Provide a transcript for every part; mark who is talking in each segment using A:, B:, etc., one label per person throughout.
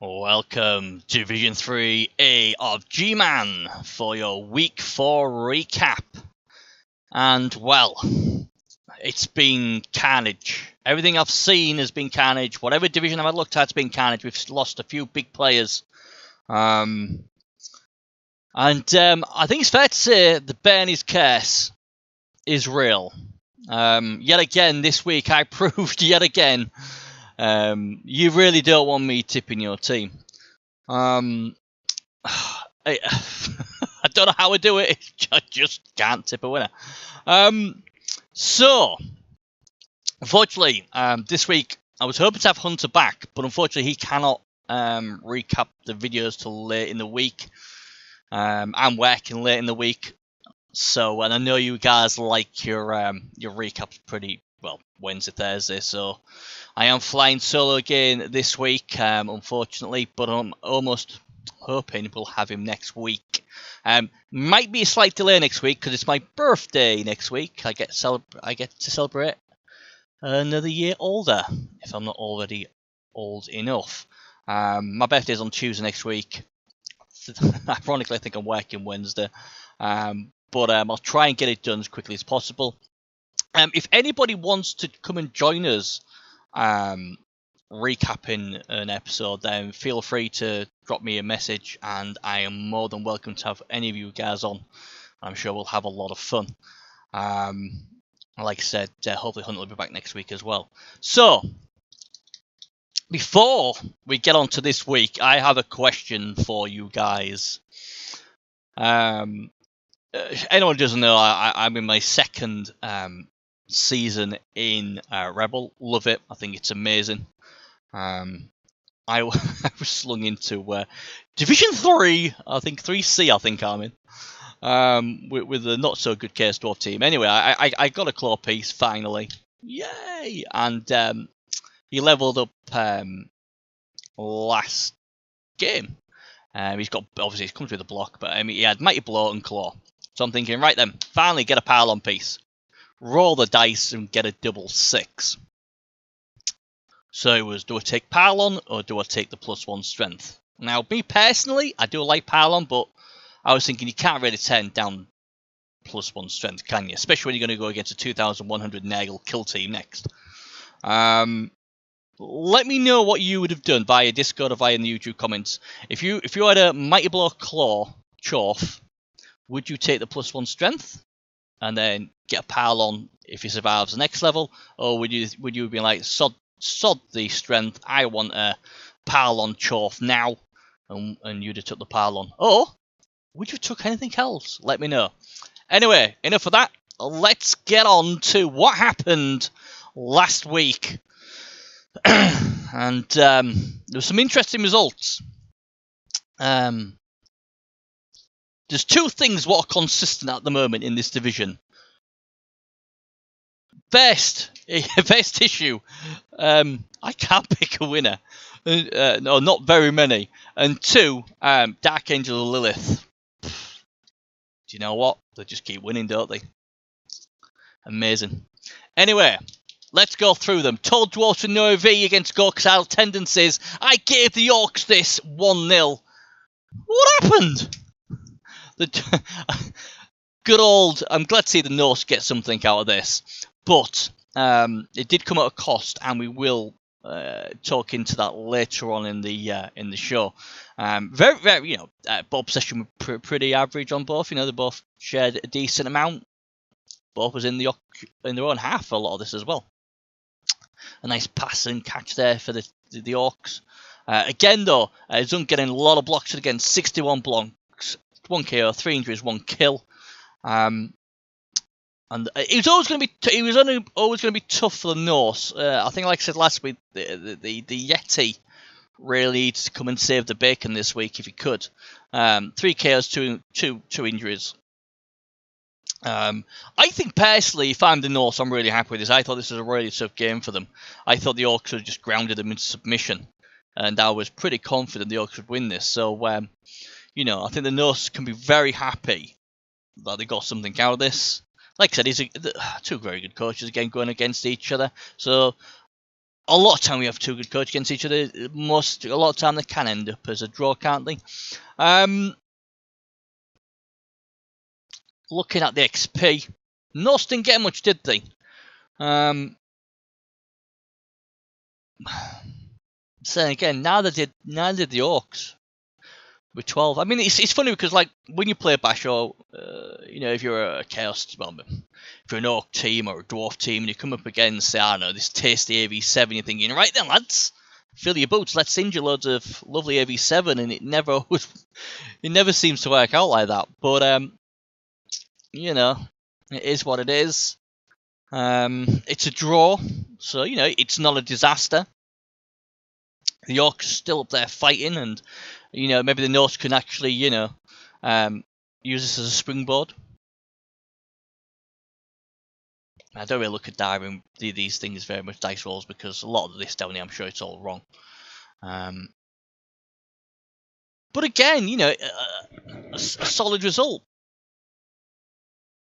A: Welcome to Division 3A of Gman for your Week 4 recap. And, well, it's been carnage. Everything I've seen has been carnage. Whatever division I've looked at has been carnage. We've lost a few big players. I think it's fair to say the Bernie's curse is real. Yet again, this week I proved yet again you really don't want me tipping your team. I don't know how I do it. I just can't tip a winner. So, unfortunately, this week I was hoping to have Hunter back, but unfortunately he cannot recap the videos till late in the week. I'm working late in the week, so and I know you guys like your recaps pretty well Wednesday, Thursday, so I am flying solo again this week, unfortunately, but I'm almost hoping we'll have him next week. Might be a slight delay next week because it's my birthday next week. I get to celebrate another year older, if I'm not already old enough. My birthday's on Tuesday next week. Ironically, I think I'm working Wednesday, but I'll try and get it done as quickly as possible. If anybody wants to come and join us recapping an episode, then feel free to drop me a message, and I am more than welcome to have any of you guys on. I'm sure we'll have a lot of fun. Like I said, hopefully Hunter will be back next week as well. So, before we get on to this week, I have a question for you guys. Anyone who doesn't know, I'm in my second season in ReBBL. Love it. I think it's amazing. I was slung into Division 3, I think 3C, I think I'm in, with a not so good Case Dwarf team. Anyway, I got a claw piece finally. Yay! And he leveled up last game. He's comes with a block, but he had Mighty Blow and Claw. So I'm thinking, right then, finally get a pylon piece. Roll the dice and get a double 6. So it was, do I take pylon or do I take the +1 strength? Now, me personally, I do like pylon, but I was thinking you can't really turn down +1 strength, can you? Especially when you're going to go against a 2100 Nagel kill team next. Let me know what you would have done via Discord or via the YouTube comments. If you had a Mighty Blow Claw Chorf, would you take the +1 strength and then get a pylon if he survives the next level, or would you be like sod the strength? I want a pylon Chorf now, and you'd have took the pylon, or would you have took anything else? Let me know. Anyway, enough of that. Let's get on to what happened last week. And there were some interesting results. There's two things what are consistent at the moment in this division. First issue, I can't pick a winner. No, not very many. And two, Dark Angel Lilith. Do you know what? They just keep winning, don't they? Amazing. Anyway, let's go through them. Toad Dwarfs and No V against Gorksile Tendencies. I gave the Orcs this 1-0. What happened? Good old... I'm glad to see the Norse get something out of this. But it did come at a cost, and we will talk into that later on in the show. Very, Bob session was pretty average on both. They both shared a decent amount. Both was in their own half for a lot of this as well. A nice pass and catch there for the Orcs. Again, though, Zun getting a lot of blocks against 61 blocks, 1 KO, 3 injuries, 1 kill. And it was always going to be tough for the Norse. I think, like I said last week, the Yeti really needs to come and save the bacon this week if he could. 3 KOs, 2 injuries. I think personally, if I'm the Norse, I'm really happy with this. I thought this was a really tough game for them. I thought the Orcs had just grounded them into submission, and I was pretty confident the Orcs would win this. So, I think the Norse can be very happy that they got something out of this. Like I said, two very good coaches again going against each other. So a lot of time we have two good coaches against each other. A lot of time they can end up as a draw, can't they? Looking at the XP, Norse didn't get much, did they? Saying again, neither did the Orcs with 12. I mean, it's funny because like when you play Bash, or you know, if you're a Chaos, well, if you're an Orc team or a Dwarf team, and you come up against, I don't know, this tasty AV7, you're thinking, right then, lads, fill your boots, let's injure loads of lovely AV7, and it never seems to work out like that. But you know, it is what it is. It's a draw, so you know it's not a disaster. The Orcs still up there fighting, and you know maybe the Norse can actually use this as a springboard. I don't really look at diving these things very much dice rolls because a lot of this down here I'm sure it's all wrong. But again, you know, a solid result.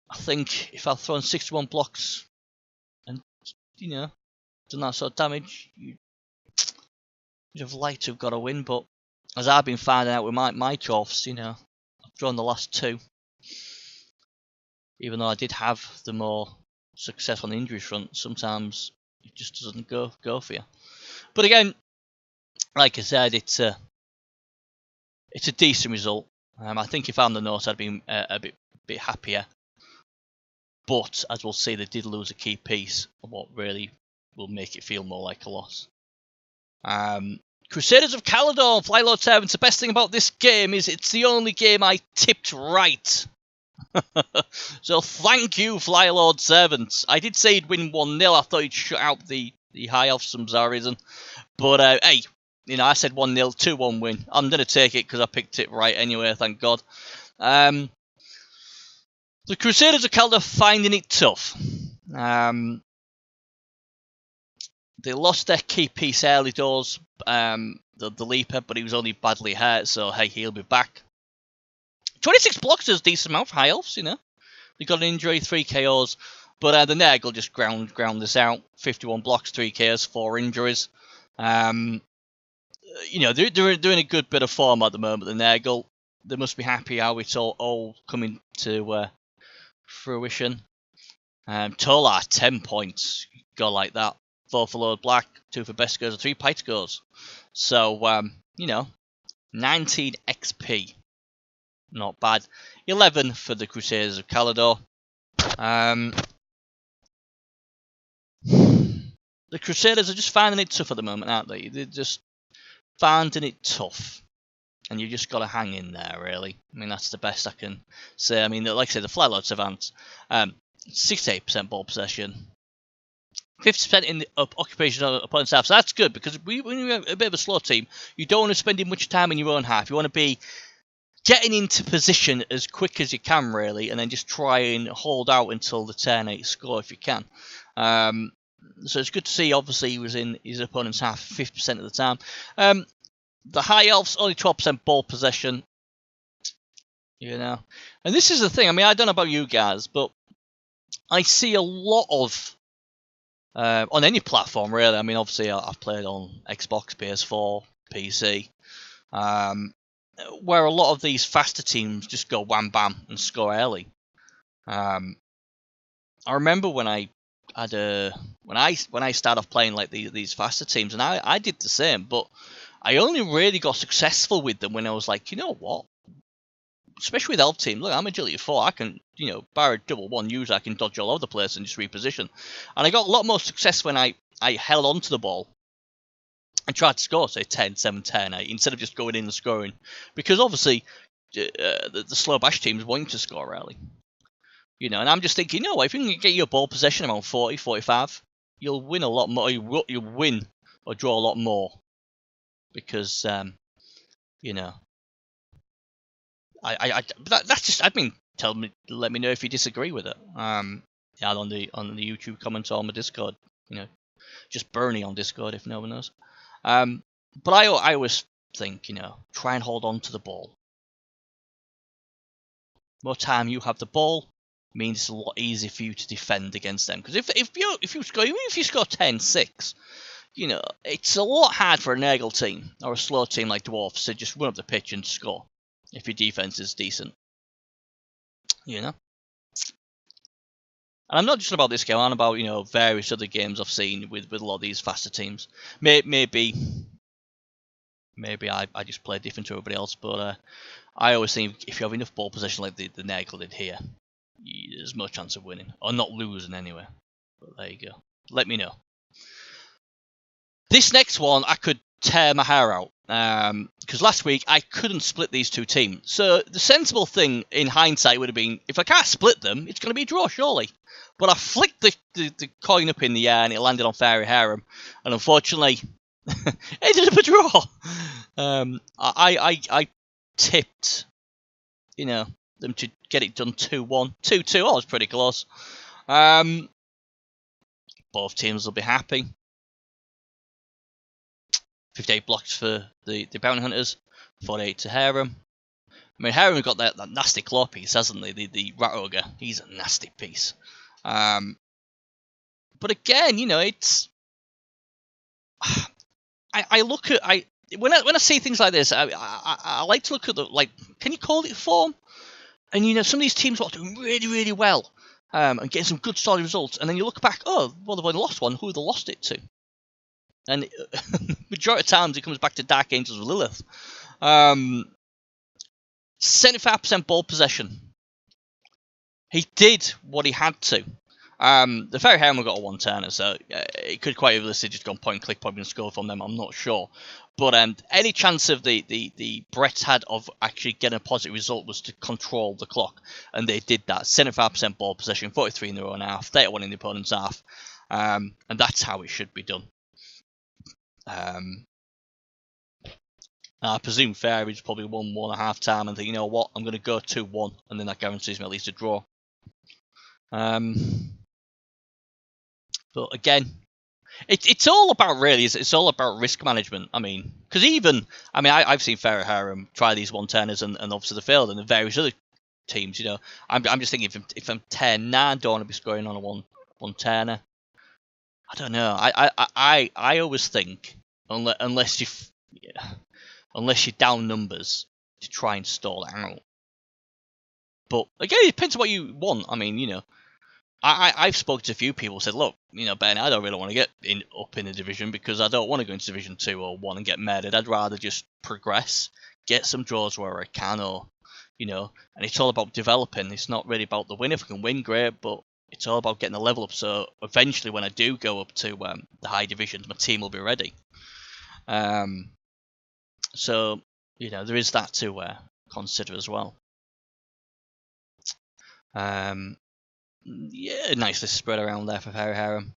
A: I think if I've thrown 61 blocks and you know done that sort of damage, you'd have liked to have got a win, but as I've been finding out with my dwarfs, you know, I've drawn the last two. Even though I did have the more success on the injury front, sometimes it just doesn't go for you. But again, like I said, it's a decent result. I think if I'm the Norse, I'd be a bit happier. But as we'll see, they did lose a key piece, what really will make it feel more like a loss. Crusaders of Caledon, Flylord Servants. The best thing about this game is it's the only game I tipped right. So thank you, Flylord Servants. I did say he'd win 1-0. I thought he'd shut out the High Elves for some bizarre reason. But hey, you know, I said 1-0, 2-1 win. I'm going to take it because I picked it right anyway, thank God. The Crusaders of Caledon finding it tough. They lost their key piece early doors, the Leaper, but he was only badly hurt, so hey, he'll be back. 26 blocks is a decent amount for High Elves, you know. They got an injury, 3 KOs, but the Nurgle just ground this out. 51 blocks, 3 KOs, 4 injuries. You know, they're doing a good bit of form at the moment, the Nurgle. They must be happy how it's all coming to fruition. Tolar, 10 points. Go like that. 4 for Lord Black, 2 for best scores, and 3 pite scores. So, you know, 19 XP. Not bad. 11 for the Crusaders of Caledon. The Crusaders are just finding it tough at the moment, aren't they? They're just finding it tough. And you've just got to hang in there, really. I mean, that's the best I can say. I mean, like I say, the Flylord Servants, 68% ball possession. 50% in the occupation of opponent's half. So that's good, because when you're a bit of a slow team, you don't want to spend much time in your own half. You want to be getting into position as quick as you can, really, and then just try and hold out until the turn 8 score if you can. So it's good to see, obviously, he was in his opponent's half 50% of the time. The High Elves, only 12% ball possession. You know. And this is the thing, I mean, I don't know about you guys, but I see a lot of, on any platform, really. I mean, obviously, I've played on Xbox, PS4, PC, where a lot of these faster teams just go wham bam and score early. I remember when I had when I started off playing like these faster teams, and I did the same, but I only really got successful with them when I was like, you know what? Especially with Elf Team, look, I'm agility 4. I can, you know, bar a double 1 user, I can dodge all over the place and just reposition. And I got a lot more success when I held onto the ball and tried to score, say 10, 7, 10, 8, instead of just going in and scoring. Because obviously, the slow bash teams want to score early. You know, and I'm just thinking, you know what, if you can get your ball possession around 40, 45, you'll win a lot more. You'll win or draw a lot more. Because, you know, that's just, I mean, let me know if you disagree with it. Yeah, on the YouTube comments or on the Discord, you know, just Bernie on Discord if no one knows. But I always think, you know, try and hold on to the ball. More time you have the ball means it's a lot easier for you to defend against them. Because if you score, even if you score 10-6, you know, it's a lot hard for a Nurgle team or a slow team like Dwarfs to just run up the pitch and score if your defense is decent. You know? And I'm not just about this game, I'm about, you know, various other games I've seen with a lot of these faster teams. Maybe I just play different to everybody else, but I always think if you have enough ball possession like the Nurgle did here, there's more chance of winning. Or not losing anyway. But there you go. Let me know. This next one, I could tear my hair out. Because last week, I couldn't split these two teams. So the sensible thing in hindsight would have been, if I can't split them, it's going to be a draw, surely. But I flicked the coin up in the air and it landed on Fairy Harem. And unfortunately, it ended up a draw. I tipped, you know, them to get it done 2-1. 2-2, I was pretty close. Both teams will be happy. 58 blocks for the Bounty Hunters, 48 to Harem. I mean, Harem got that nasty claw piece, hasn't they? The Rat Ogre, he's a nasty piece. But again, you know, it's... I look at... When I see things like this, I like to look at the... Like, can you call it form? And, you know, some of these teams are doing really, really well. And getting some good, solid results. And then you look back, oh, well, they've only lost one. Who have they lost it to? And majority of times it comes back to Dark Angels with Lilith. 75% ball possession. He did what he had to. The Fairy Harem got a one-turner, so it could quite easily just gone point and click, probably and score from them. I'm not sure. But any chance of the Brett had of actually getting a positive result was to control the clock, and they did that. 75% ball possession, 43 in their own half, 31 in the opponent's half, and that's how it should be done. I presume Fairy's probably won 1.5 time and think, you know what, I'm going to go 2-1, and then that guarantees me at least a draw. But again, it's all about it's all about risk management. I mean, because I've seen Fairy Harem try these one-turners and obviously they failed, and the various other teams, you know, I'm just thinking if I'm 10-9, don't want to be scoring on a one-turner. I don't know. I always think unless you're down numbers to try and stall it out. But again, it depends on what you want. I mean, you know, I've spoken to a few people who said, look, you know, Ben, I don't really want to get up in the division because I don't want to go into Division 2 or 1 and get murdered. I'd rather just progress, get some draws where I can, or, you know, and it's all about developing. It's not really about the win. If I can win, great, but it's all about getting the level up, so eventually when I do go up to the high divisions, my team will be ready. So, you know, there is that to consider as well. Yeah, nicely spread around there for Fairy Harem.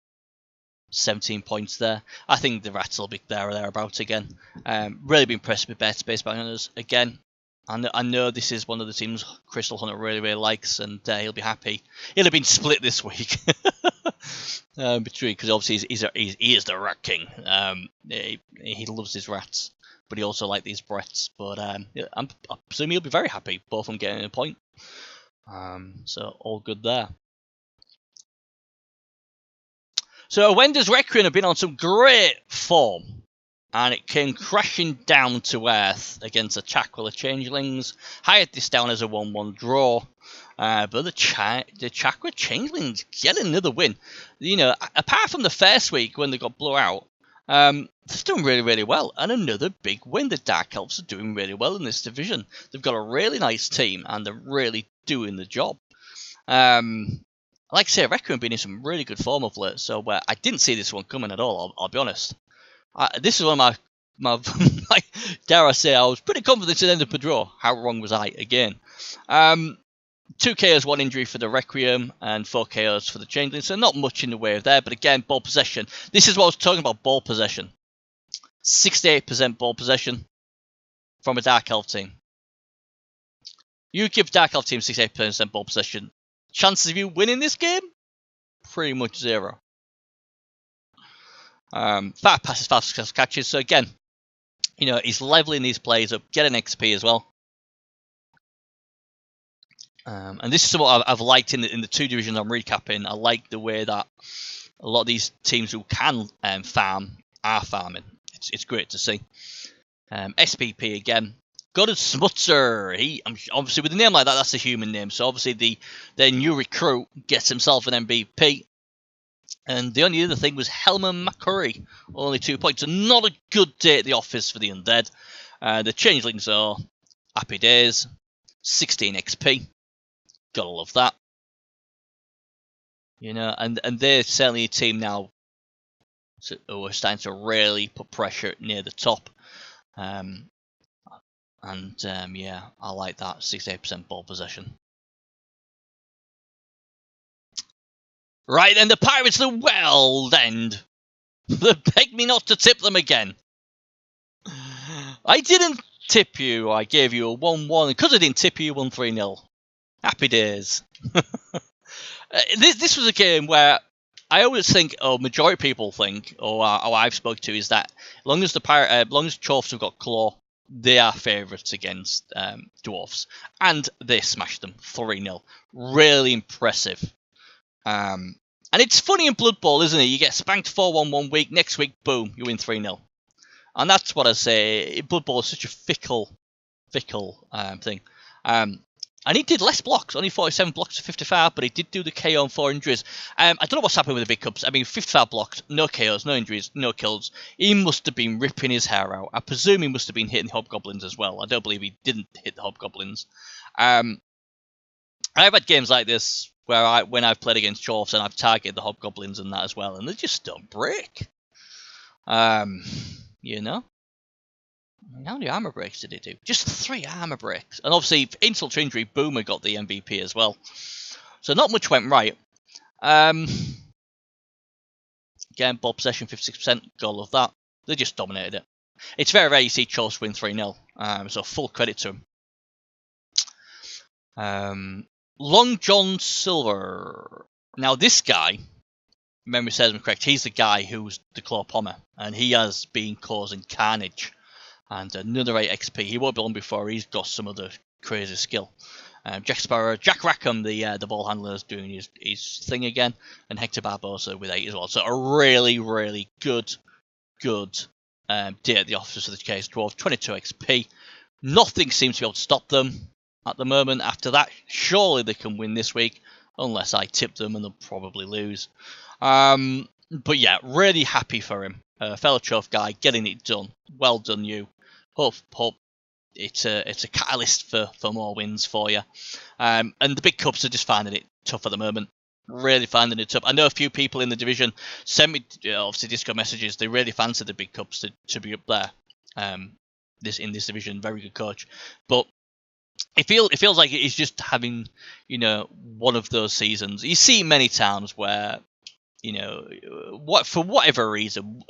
A: 17 points there. I think the Rats will be there or thereabouts again. Really been impressed with Bear Space Hunters again. I know this is one of the teams Crystal Hunter really, really likes, and he'll be happy. He'll have been split this week. Because obviously he is the Rat King. He loves his rats, but he also likes these Bretts. But I presume he'll be very happy, both of them getting a point. So all good there. So Wender's Requiem have been on some great form, and it came crashing down to earth against the Chakra Changelings. Hired this down as a 1-1 draw, but the Chakra Changelings get another win. You know, apart from the first week when they got blown out, they're doing really, really well, and another big win. The Dark Elves are doing really well in this division. They've got a really nice team, and they're really doing the job. Like I say, Requiem have been in some really good form of late, so I didn't see this one coming at all, I'll be honest. This is one of my dare I say, I was pretty confident it ended up a draw. How wrong was I again? 2 KOs, 1 injury for the Requiem, and 4 KOs for the Changeling, so not much in the way of there, but again, ball possession. This is what I was talking about, ball possession. 68% ball possession from a Dark Elf team. You give Dark Elf team 68% ball possession, chances of you winning this game? Pretty much 0. 5 passes, 5 successful catches. So again, you know, he's leveling these plays up, getting XP as well. And this is what I've liked in the 2 divisions I'm recapping. I like the way that a lot of these teams who can farm are farming. It's great to see. SPP again. Got a Smutzer. Obviously with a name like that, that's a human name. So obviously their new recruit gets himself an MVP. And the only other thing was Helman McCurry, only 2 points. So not a good day at the office for the Undead. The Changelings are happy days. 16 XP. Gotta love that. You know, and they're certainly a team now who are starting to really put pressure near the top. Yeah, I like that 68% ball possession. Right then, the Pirates, the World End. They begged me not to tip them again. I didn't tip you. I gave you a 1-1. Because I didn't tip you, 1 3-0. Happy days. This was a game where I always think, or majority of people think, or I've spoken to, is that as long as Chorfs have got Claw, they are favourites against Dwarfs. And they smashed them 3-0. Really impressive. And it's funny in Blood Bowl, isn't it? You get spanked 4-1 one week, next week, boom, you win 3-0. And that's what I say. Blood Bowl is such a fickle thing. And he did less blocks, only 47 blocks to 55, but he did do the KO on 4 injuries. I don't know what's happening with the big cups. I mean, 55 blocks, no KOs, no injuries, no kills. He must have been ripping his hair out. I presume he must have been hitting the Hobgoblins as well. I don't believe he didn't hit the Hobgoblins. I've had games like this where when I've played against Chorfs and I've targeted the Hobgoblins and that as well, and they just don't break. You know? How many armor breaks did he do? Just 3 armor breaks. And obviously, insult to injury, Boomer got the MVP as well. So not much went right. Again, ball possession 56%. Goal of that. They just dominated it. It's very rare you see Chorfs win 3-0. So full credit to him. Long John Silver. Now this guy, memory serves me correct, he's the guy who's the Claw Pommer. And he has been causing carnage. And another 8 XP. He won't be long before he's got some other crazy skill. Jack Rackham, the ball handler, is doing his thing again. And Hector Barbosa with 8 as well. So a really, really good day at the office of the case. Dwarf, 22 XP. Nothing seems to be able to stop them at the moment. After that, surely they can win this week. Unless I tip them and they'll probably lose. But yeah, really happy for him. Fellow Chorf guy, getting it done. Well done, you. Hope it's a catalyst for more wins for you. And the big cups are just finding it tough at the moment. Really finding it tough. I know a few people in the division sent me obviously Discord messages. They really fancy the big cups to be up there. In this division, very good coach. But it feels like it's just having one of those seasons. You see many times where for whatever reason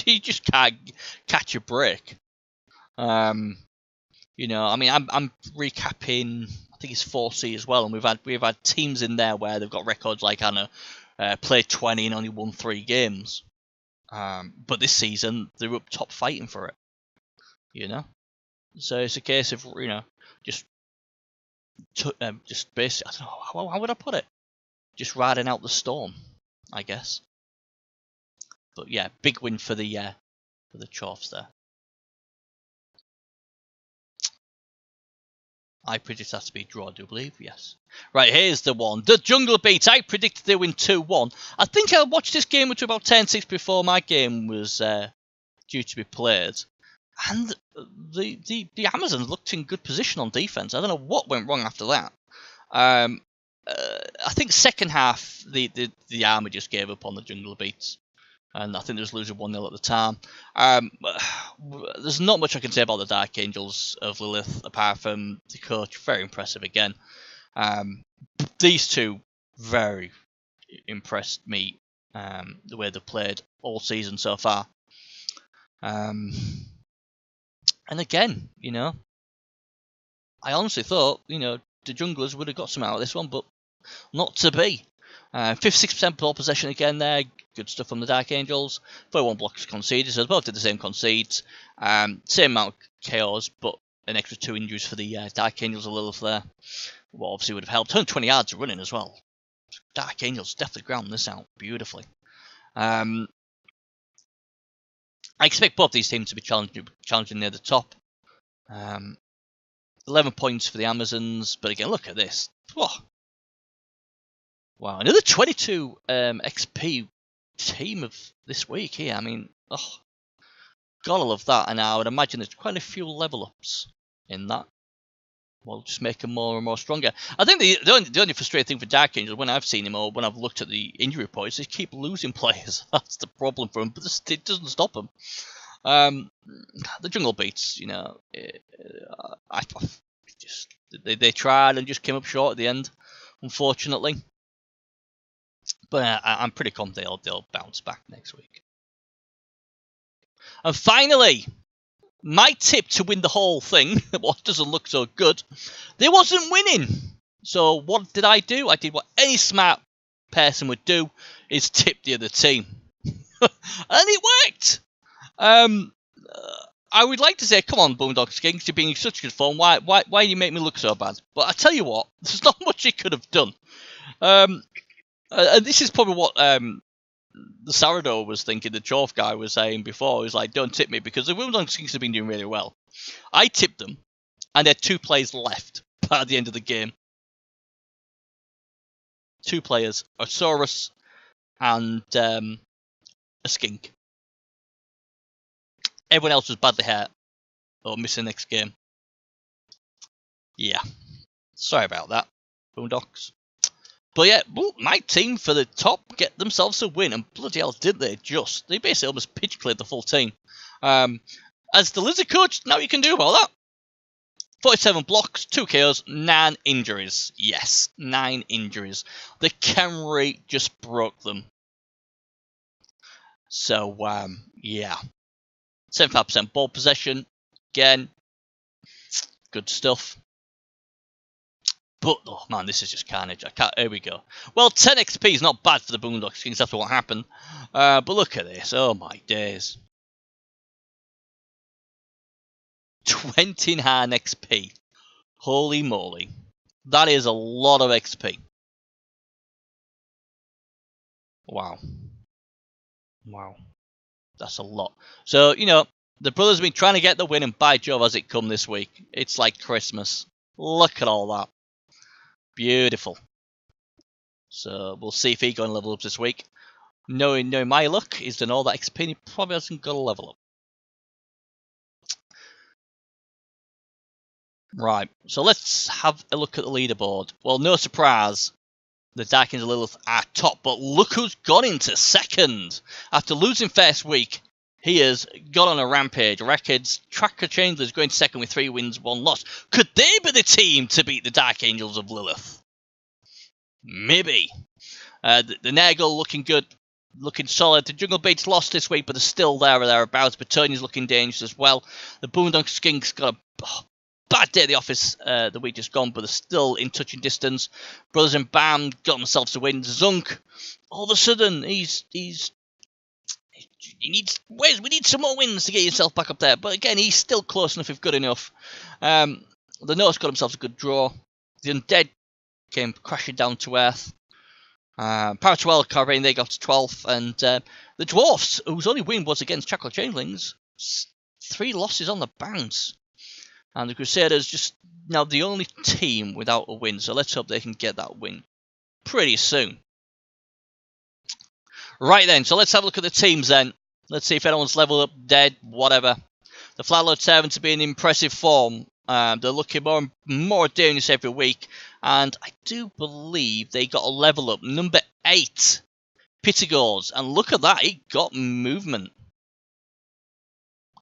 A: you just can't catch a break. I mean, I'm recapping. I think it's 4C as well, and we've had teams in there where they've got records like played 20 and only won 3 games. But this season they're up top fighting for it. So it's a case of just basically, I don't know how would I put it. Just riding out the storm, I guess. But yeah, big win for the Chorfs there. I predict that to be draw, I do believe, yes. Right, here's the one. The Jungle Beat. I predicted they win 2-1. I think I watched this game to about 10-6 before my game was due to be played. And the Amazons looked in good position on defense. I don't know what went wrong after that. I think second half, the Army just gave up on the Jungle Beats. And I think they was losing 1-0 at the time. There's not much I can say about the Dark Angels of Lilith, apart from the coach. Very impressive again. These two very impressed me, the way they've played all season so far. And again, I honestly thought, the Junglers would have got some out of this one, but not to be. 56% ball possession again there. Good stuff from the Dark Angels. 41 blocks conceded, so they both did the same concedes. Same amount of KOs, but an extra 2 injuries for the Dark Angels a little there. Well, obviously would have helped. 120 yards of running as well. Dark Angels definitely ground this out beautifully. I expect both these teams to be challenging near the top. 11 points for the Amazons, but again, look at this. Whoa. Wow, another 22 XP team of this week here. I mean, gotta love that, and I would imagine there's quite a few level ups in that. We'll just make them more and more stronger. I think the only frustrating thing for Dark Angels, when I've seen him or when I've looked at the injury reports, is they keep losing players. That's the problem for them, but it doesn't stop them. The Jungle Beats, you know, they tried and just came up short at the end, unfortunately. But I'm pretty confident they'll bounce back next week. And finally, my tip to win the whole thing, what doesn't look so good, they wasn't winning. So what did I do? I did what any smart person would do, is tip the other team. And it worked! I would like to say, come on, Boondock Skinks, you're being in such good form. Why do you make me look so bad? But I tell you what, there's not much he could have done. And this is probably what the Sarado was thinking, the Chorf guy was saying before. He was like, don't tip me, because the Boondock Skinks have been doing really well. I tipped them, and they had 2 players left at the end of the game. 2 players, a Saurus and a Skink. Everyone else was badly hurt or missing next game. Yeah. Sorry about that, Boondocks. But yeah, my team for the top get themselves a win, and bloody hell did they just. They basically almost pitch cleared the full team. As the Lizard coach, now you can do about that. 47 blocks, 2 KOs, 9 injuries. Yes, 9 injuries. The chem rate just broke them. So, yeah. 75% ball possession. Again, good stuff. But, oh man, this is just carnage. Here we go. Well, 10 XP is not bad for the Boondock Skins after what happened. But look at this. Oh my days. 29 XP. Holy moly. That is a lot of XP. Wow. Wow. That's a lot. So, you know, the brothers have been trying to get the win, and by Jove, has it come this week. It's like Christmas. Look at all that. Beautiful. So, we'll see if he got level up this week. Knowing my luck, he's done all that XP, and he probably hasn't got a level up. Right, so let's have a look at the leaderboard. Well, no surprise, the Dark Angel Lilith are top, but look who's got into second. After losing first week, he has got on a rampage. Records, Tracker Changelers going second with 3 wins, 1 loss. Could they be the team to beat the Dark Angels of Lilith? Maybe. The Nergal looking good, looking solid. The Jungle Beats lost this week, but they're still there or thereabouts. Petonia's looking dangerous as well. The Boondock Skinks got a bad day at the office the week just gone, but they're still in touching distance. Brothers and Bam got themselves a win. Zunk, all of a sudden, we need some more wins to get yourself back up there. But again, he's still close enough if good enough. The Norse got themselves a good draw. The Undead came crashing down to earth. Paratwell Carvane, they got to 12th. And the Dwarfs, whose only win was against Chocolate Changelings, 3 losses on the bounce. And the Crusaders just now the only team without a win. So let's hope they can get that win pretty soon. Right then, so let's have a look at the teams then. Let's see if anyone's leveled up, dead, whatever. The Flatlord Servants have been in impressive form. They're looking more and more dangerous every week. And I do believe they got a level up. Number 8, Pitagors. And look at that, he got movement.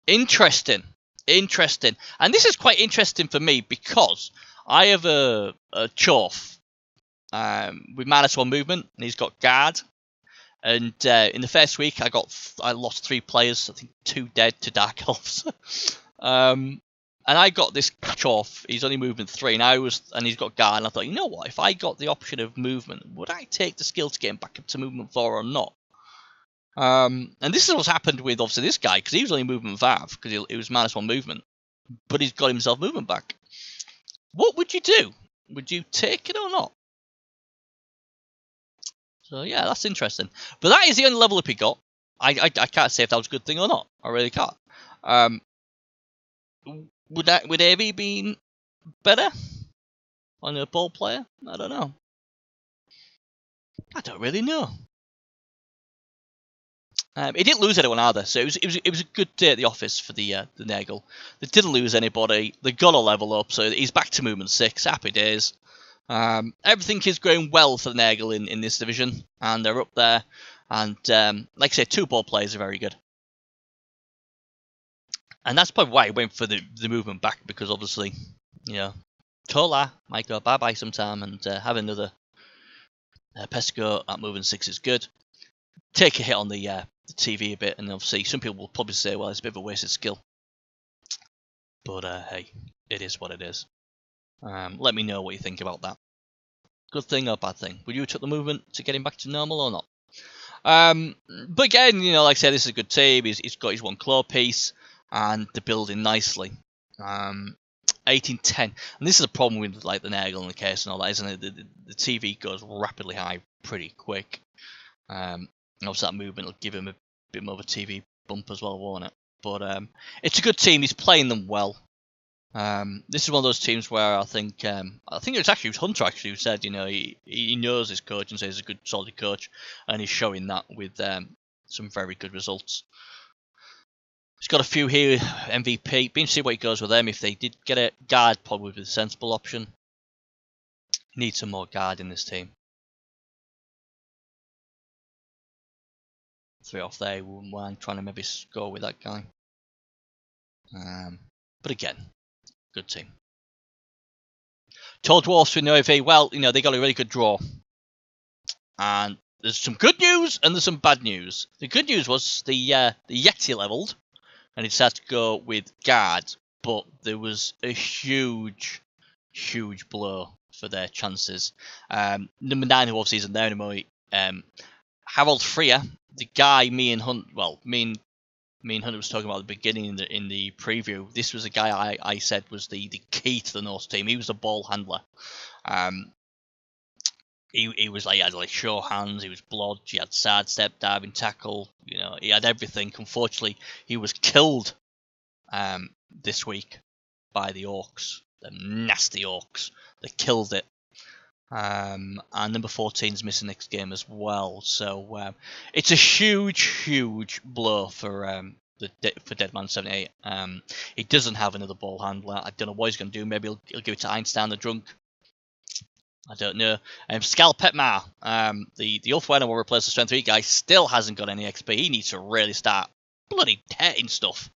A: Interesting. Interesting. And this is quite interesting for me because I have a Chorf with -1 movement, and he's got guard. And in the first week, I lost 3 players. I think 2 dead to Dark Elves. And I got this Chorf. He's only movement 3, and he's got guard. And I thought, you know what? If I got the option of movement, would I take the skill to get him back up to movement 4 or not? And this is what's happened with obviously this guy, because he was only movement 5 because it was -1 movement, but he's got himself movement back. What would you do? Would you take it or not? So yeah, that's interesting. But that is the only level up he got. I can't say if that was a good thing or not. I really can't. Would AV been better on a ball player? I don't know. I don't really know. He didn't lose anyone either, so it was a good day at the office for the Nagel. They didn't lose anybody. They got a level up, so he's back to movement 6. Happy days. Everything is going well for the Nagel in this division, and they're up there. And like I said, 2 ball players are very good. And that's probably why I went for the movement back, because obviously, you know, Tola might go bye-bye sometime, and having another Pesco at movement 6 is good. Take a hit on the TV a bit, and obviously some people will probably say, well, it's a bit of a wasted skill. But hey, it is what it is. Let me know what you think about that. Good thing or bad thing? Would you have took the movement to get him back to normal or not? But again, you know, like I said, this is a good team. He's got his 1 claw piece, and they're building nicely. 1810, and this is a problem with like the Nagel and the case and all that, isn't it? The TV goes rapidly high pretty quick. Obviously that movement will give him a bit more of a TV bump as well, won't it? But it's a good team. He's playing them well. This is one of those teams where I think it was Hunter actually who said, you know, he knows his coach and says he's a good solid coach, and he's showing that with some very good results. He's got a few here, MVP. Be interesting to see what he goes with them. If they did get a guard, probably would be the sensible option. Need some more guard in this team. 3 off there, wouldn't mind trying to maybe score with that guy. But again, good team. Tall Dwarfs with no AV. Well, you know, they got a really good draw. And there's some good news and there's some bad news. The good news was the Yeti leveled, and he decided to go with guard, but there was a huge blow for their chances. Number 9, who obviously isn't there anymore, Harold Freer, the guy me and Hunter was talking about at the beginning in the preview. This was a guy I said was the key to the Norse team. He was a ball handler. He was like, he had like sure hands, he was blodge, he had sidestep, diving tackle, you know, he had everything. Unfortunately, he was killed this week by the Orcs, the nasty Orcs. They killed it. And number 14 is missing next game as well, so it's a huge blow for Deadman 78. He doesn't have another ball handler. I don't know what he's going to do. Maybe he'll give it to Einstein the Drunk. I don't know. Skal Petmar, the Ulfwener will replace the Strength 3 guy, still hasn't got any XP. He needs to really start bloody hitting stuff.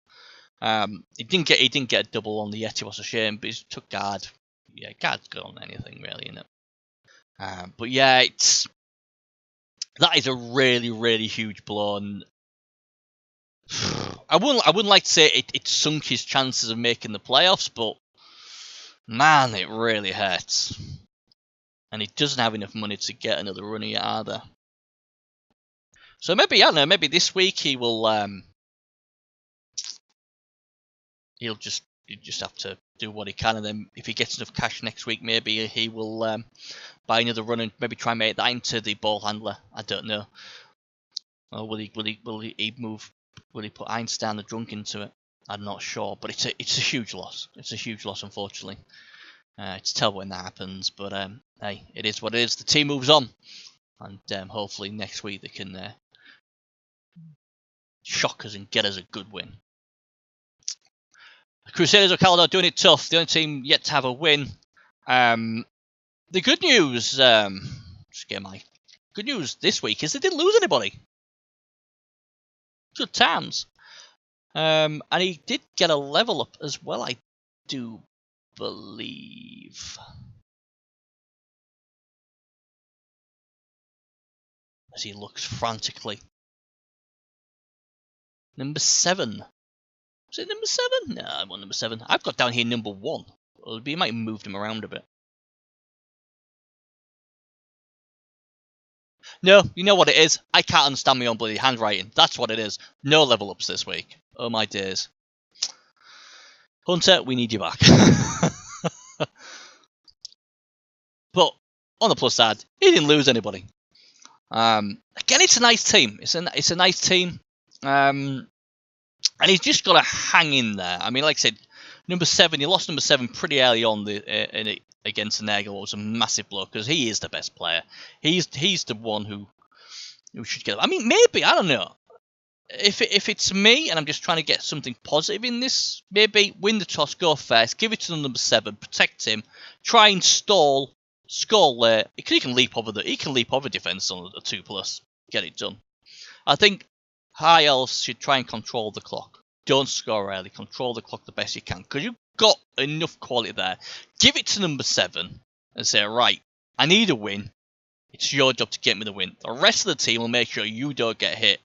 A: He didn't get a double on the Yeti, was a shame, but he took guard. Yeah, guard's good on anything really, isn't it? But yeah, that is a really huge blow, and I wouldn't like to say it sunk his chances of making the playoffs, but man, it really hurts. And he doesn't have enough money to get another run yet either. So maybe, I don't know, maybe this week he will he'll just have to do what he can, and then if he gets enough cash next week, maybe he will buy another run and maybe try and make that into the ball handler. I don't know. Or will he put Einstein the Drunk into it? I'm not sure, but it's a huge loss. It's a huge loss, unfortunately. It's terrible when that happens, but hey, it is what it is. The team moves on, and hopefully next week they can shock us and get us a good win. The Crusaders of Kalador doing it tough. The only team yet to have a win. The good news, good news this week is they didn't lose anybody. Good times. And he did get a level up as well, I do believe. As he looks frantically. Number 7. Was it number 7? No, I want number 7. I've got down here number 1. Well, he might have moved him around a bit. No, you know what it is? I can't understand my own bloody handwriting. That's what it is. No level ups this week. Oh my days. Hunter, we need you back. But on the plus side, he didn't lose anybody. Again, it's a nice team. It's a nice team. And he's just got to hang in there. I mean, like I said, number 7, he lost number 7 pretty early on against Nagel. It was a massive blow because he is the best player. He's the one who should get. I mean, maybe, I don't know. If it's me and I'm just trying to get something positive in this, maybe win the toss, go first, give it to number 7, protect him, try and stall, score late. He can leap over defense on a 2+, get it done. I think high elves should try and control the clock. Don't score early. Control the clock the best you can because you've got enough quality there. Give it to number 7 and say, right, I need a win. It's your job to get me the win. The rest of the team will make sure you don't get hit.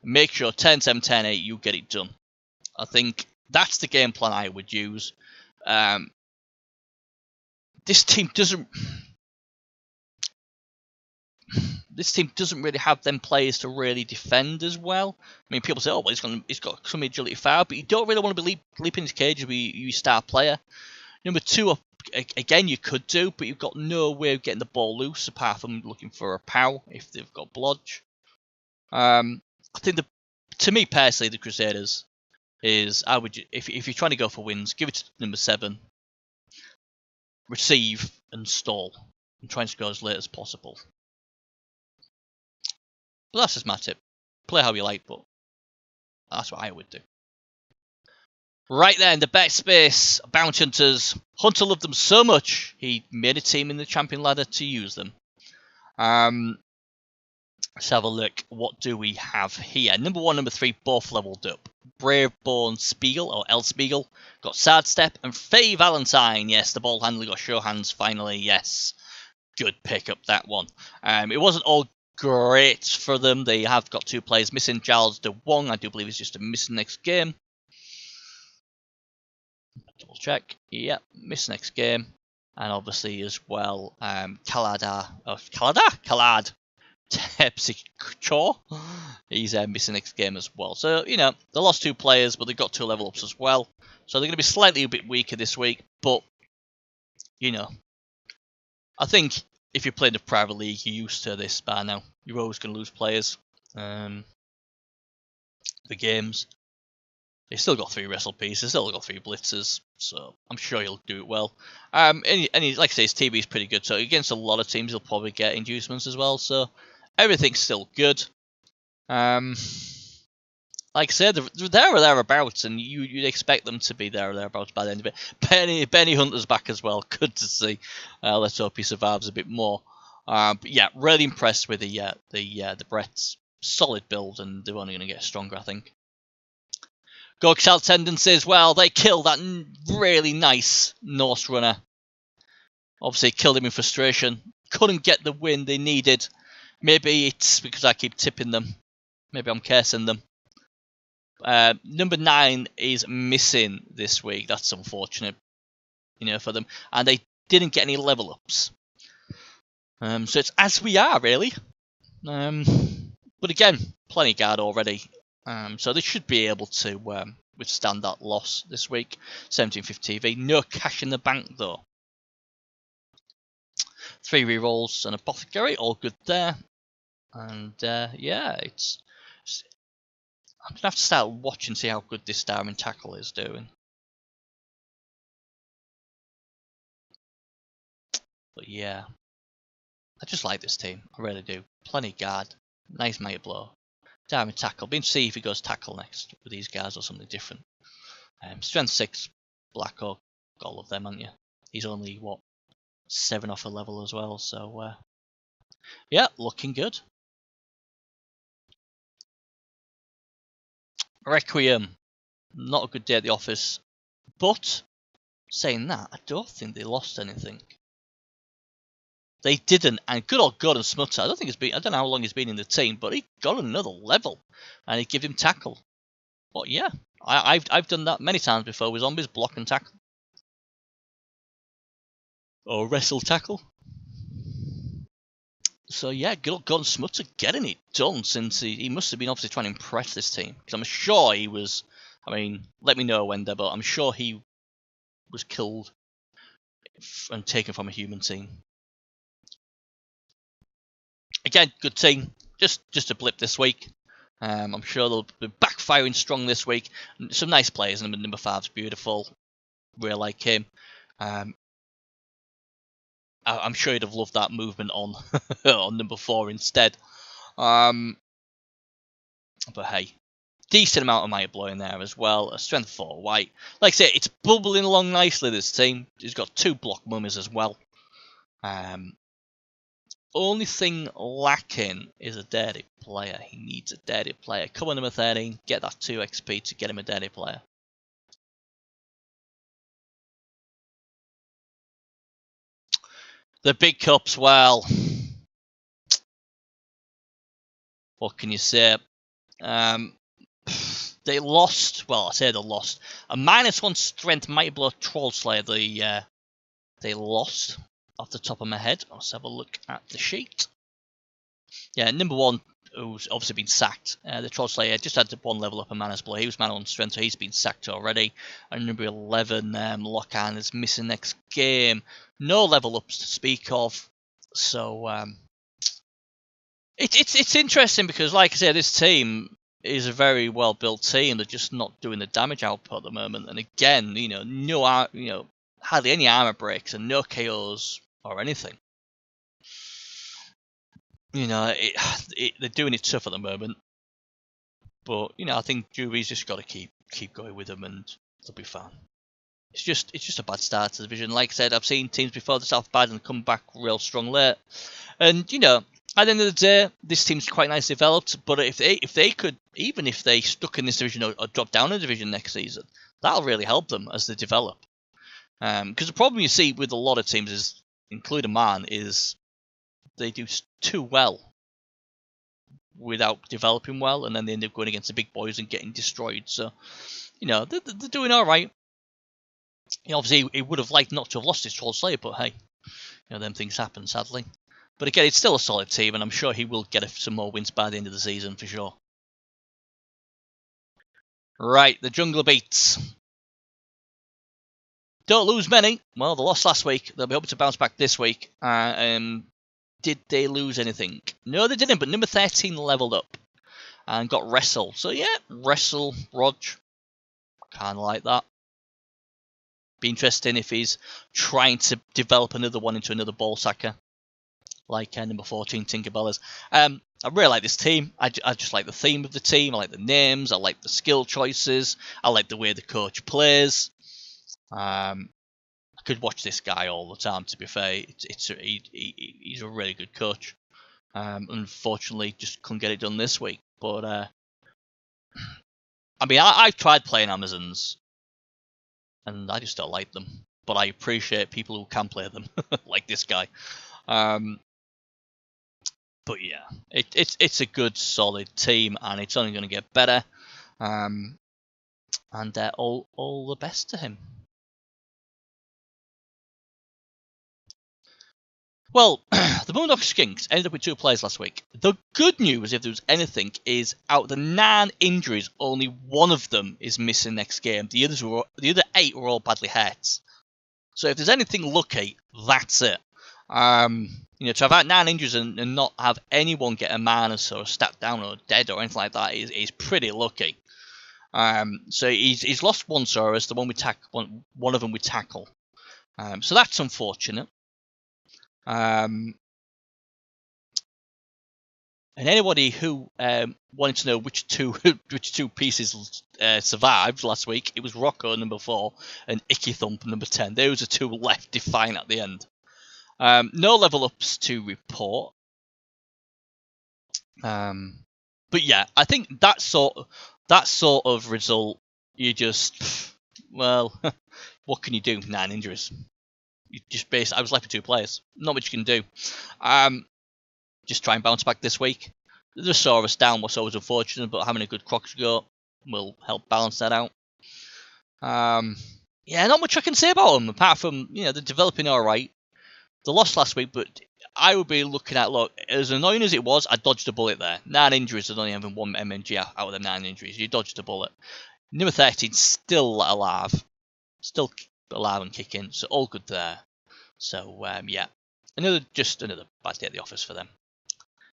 A: Make sure 10-7, 10-8, you get it done. I think that's the game plan I would use. This team doesn't really have them players to really defend as well. I mean, people say, oh, well, he's got some agility fire, but you don't really want to be leaping his cage if you star player. Number 2, again, you could do, but you've got no way of getting the ball loose apart from looking for a pow if they've got blodge. I think to me personally, the Crusaders is if you're trying to go for wins, give it to number 7, receive and stall, and try and score as late as possible. But that's just my tip. Play how you like, but that's what I would do. Right then, the bet space, Bounty Hunters. Hunter loved them so much, he made a team in the champion ladder to use them. Let's have a look. What do we have here? Number 1, number 3, both leveled up. Braveborn Spiegel, or El Spiegel, got Sidestep, and Faye Valentine. Yes, the ball handler got Show Hands finally. Yes, good pick up that one. It wasn't all great for them. They have got 2 players missing. Giles De Wong, I do believe, is just a missing next game. Double check. Yep, miss next game. And obviously as well, Kalad Tepsichor. He's missing next game as well. So, you know, they lost 2 players, but they've got 2 level ups as well. So they're going to be slightly a bit weaker this week. But, you know, I think if you're playing the private league, you're used to this by now. You're always going to lose players. The games. They've still got 3 wrestle pieces, still got 3 blitzers, so I'm sure he'll do it well. And like I say, his TV is pretty good, so against a lot of teams he'll probably get inducements as well, so everything's still good. Like I said, they're there or thereabouts, and you'd expect them to be there or thereabouts by the end of it. Benny Hunter's back as well, good to see. Let's hope he survives a bit more. But yeah, really impressed with the Bretts. Solid build, and they're only going to get stronger, I think. Gorkshal Tendencies, well, they killed that really nice Norse runner. Obviously, killed him in frustration. Couldn't get the win they needed. Maybe it's because I keep tipping them. Maybe I'm cursing them. Number 9 is missing this week. That's unfortunate, you know, for them. And they didn't get any level ups. So it's as we are, really. But again, plenty guard already. So they should be able to withstand that loss this week. 1750 TV. No cash in the bank, though. 3 rerolls and Apothecary. All good there. And yeah, I'm going to have to start watching and see how good this Starring Tackle is doing. But yeah, I just like this team. I really do. Plenty guard. Nice might blow. Diamond Tackle. Been to see if he goes tackle next with these guys or something different. Strength 6, Black Oak, got all of them, haven't you? He's only, what, 7 off a level as well, so yeah, looking good. Requiem. Not a good day at the office, but saying that, I don't think they lost anything. They didn't, and good old Gordon Smutter. I don't know how long he's been in the team, but he got another level, and he gave him tackle. But yeah, I've done that many times before with zombies, block and tackle, or wrestle tackle. So yeah, good old Gordon Smutter getting it done, since he must have been obviously trying to impress this team, because I'm sure he was. I mean, let me know when, but I'm sure he was killed and taken from a human team. Again, good team. Just a blip this week. I'm sure they'll be backfiring strong this week. Some nice players. Number 5's beautiful. Really like him. I'm sure he'd have loved that movement on on number 4 instead. But hey, decent amount of might blow in there as well. A strength 4 white. Like I say, it's bubbling along nicely, this team. He's got 2 block mummies as well. Only thing lacking is a dirty player. He needs a dirty player. Come on, number 13. Get that 2 XP to get him a dirty player. The big cups, well, what can you say? They lost. Well, I say they lost. A -1 strength Mighty Blow Troll Slayer. They lost off the top of my head. Let's have a look at the sheet. Yeah, number 1, who's obviously been sacked. The Troll Slayer just had 1 level up a Mana's Blow. He was -1 strength, so he's been sacked already. And number 11, Lockhand is missing next game. No level ups to speak of. So it's interesting because, like I said, this team is a very well built team. They're just not doing the damage output at the moment. And again, hardly any armor breaks and no KOs or anything. They're doing it tough at the moment. But I think Jury's just got to keep going with them, and they'll be fine. It's just a bad start to the division. Like I said, I've seen teams before the South bad and come back real strong late. And at the end of the day, this team's quite nicely developed. But if they could, even if they stuck in this division or drop down a division next season, that'll really help them as they develop. Because the problem you see with a lot of teams is, including mine, is they do too well without developing well, and then they end up going against the big boys and getting destroyed. So, they're doing all right. Obviously, he would have liked not to have lost his Troll Slayer, but hey, them things happen, sadly. But again, it's still a solid team, and I'm sure he will get some more wins by the end of the season for sure. Right, the Jungler Beats. Don't lose many. Well, they lost last week. They'll be hoping to bounce back this week. Did they lose anything? No, they didn't, but number 13 leveled up and got Wrestle. So yeah, Wrestle, Rog. Kind of like that. Be interesting if he's trying to develop another one into another ball sacker, like number 14, Tinkerbellers. I really like this team. I just like the theme of the team. I like the names. I like the skill choices. I like the way the coach plays. I could watch this guy all the time, to be fair. He's a really good coach. Unfortunately, just couldn't get it done this week. But, I've tried playing Amazons, and I just don't like them. But I appreciate people who can play them, like this guy. But yeah, it's a good, solid team, and it's only going to get better. And all the best to him. Well, the Moondog Skinks ended up with 2 players last week. The good news, if there was anything, is out of the 9 injuries, only 1 of them is missing next game. The other 8 were all badly hurt. So if there's anything lucky, that's it. To have had 9 injuries and not have anyone get a minus or a stat down or dead or anything like that is pretty lucky. So he's lost 1 Saurus, the one of them we tackle. So that's unfortunate. And anybody who wanted to know which two pieces survived last week, it was Rocco number 4 and Icky Thump number 10. Those are 2 left defiant at the end. No level ups to report. But yeah, I think that sort of result, you just well, what can you do? 9 injuries. You just I was left with 2 players. Not much you can do. Just try and bounce back this week. The Saurus down was always unfortunate, but having a good Crocs go will help balance that out. Yeah, not much I can say about them apart from they're developing all right. They lost last week, but I would be looking at, look, as annoying as it was, I dodged a bullet there. 9 injuries and only having 1 MMG out of them 9 injuries. You dodged a bullet. Number 13 still alive. Still alive and kicking, so all good there. So, yeah. Another bad day at the office for them.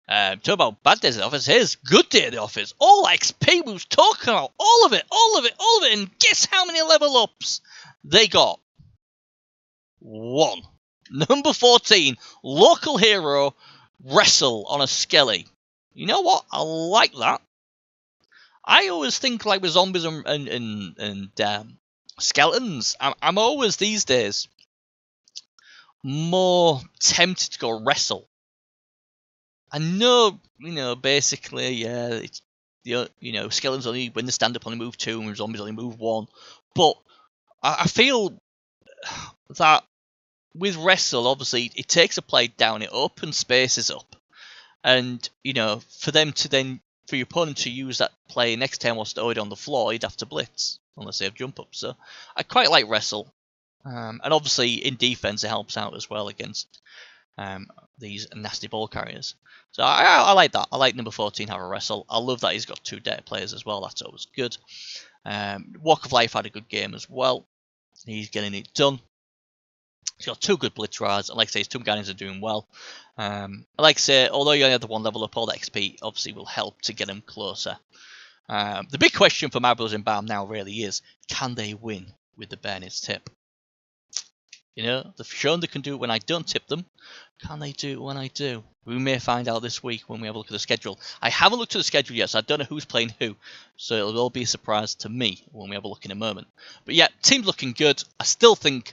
A: Talk about bad days at the office. Here's good day at the office. All XP we was talking about. All of it. And guess how many level ups they got? 1. Number 14, local hero, wrestle on a skelly. You know what? I like that. I always think like with zombies and skeletons, I'm always these days more tempted to go wrestle. I know, basically, yeah, it's skeletons only when they stand up only move 2 and zombies only move 1. But I feel that with wrestle, obviously, it takes a play down, it opens spaces up, and for them to then for your opponent to use that play next turn whilst already on the floor, you'd have to blitz unless they have jump up. So I quite like wrestle, and obviously in defense it helps out as well against these nasty ball carriers. So I like that. I like number 14 have a wrestle. I love that he's got 2 data players as well. That's always good. Walk of Life had a good game as well. He's getting it done. He's got 2 good blitz rides, and like I say, his 2 guardians are doing well. Like I say, although you only have the 1 level up, all the XP obviously will help to get him closer. The big question for my brothers in BAM now really is, can they win with the Bernard's tip? They've shown they can do it when I don't tip them. Can they do it when I do? We may find out this week when we have a look at the schedule. I haven't looked at the schedule yet, so I don't know who's playing who. So it'll all be a surprise to me when we have a look in a moment. But yeah, team's looking good. I still think,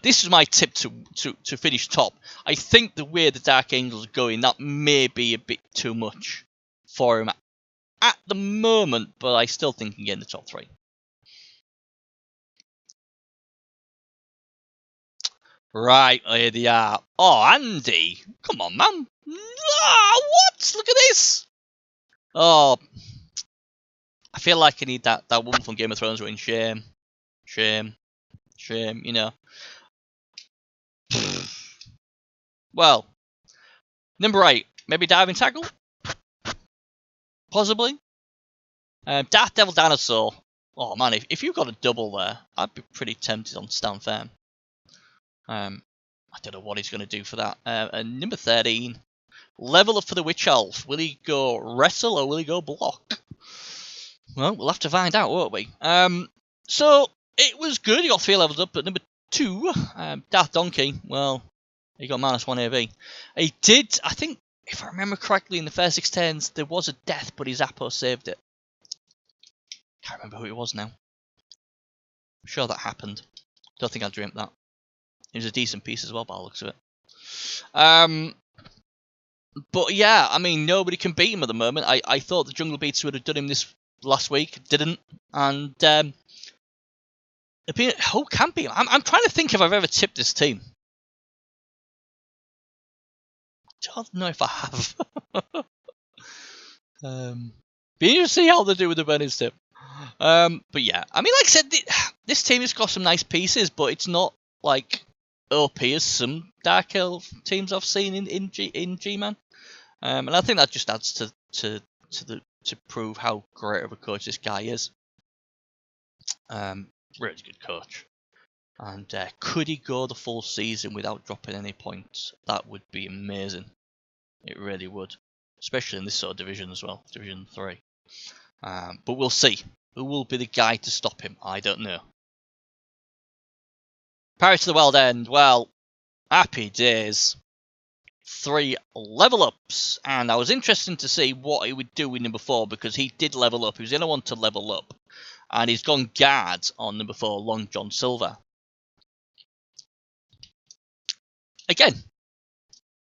A: this is my tip to finish top. I think the way the Dark Angels are going, that may be a bit too much for him at the moment, but I still think he can get in the top 3. Right, here they are. Oh, Andy. Come on, man. What? Look at this. Oh, I feel like I need that woman from Game of Thrones doing shame. Well, number 8. Maybe diving tackle? Possibly. Darth Devil Dinosaur. Oh, man, if you got a double there, I'd be pretty tempted on Stand Firm. I don't know what he's going to do for that. And number 13, level up for the Witch Elf. Will he go wrestle or will he go block? Well, we'll have to find out, won't we? So, it was good. He got 3 levels up. But number 2, Darth Donkey, well, he got -1 AV. He did, I think, if I remember correctly, in the first 6 turns, there was a death, but his Appo saved it. Can't remember who it was now. I'm sure that happened. Don't think I dreamt that. It was a decent piece as well by the looks of it. But yeah, I mean, nobody can beat him at the moment. I thought the Jungle Beats would have done him this last week. Didn't. And who can beat him? I'm trying to think if I've ever tipped this team. I don't know if I have. Be interesting to see how they do with the Venice tip. But yeah, I mean, like I said, this team has got some nice pieces, but it's not like OP as some Dark Elf teams I've seen in G-Man. And I think that just adds to prove how great of a coach this guy is. Really good coach. And could he go the full season without dropping any points? That would be amazing. It really would. Especially in this sort of division as well, Division 3. But we'll see. Who will be the guy to stop him? I don't know. Pirates of the Wild End. Well, happy days. 3 level ups. And I was interested to see what he would do with number 4 because he did level up. He was the only one to level up. And he's gone guard on number 4, Long John Silver. Again,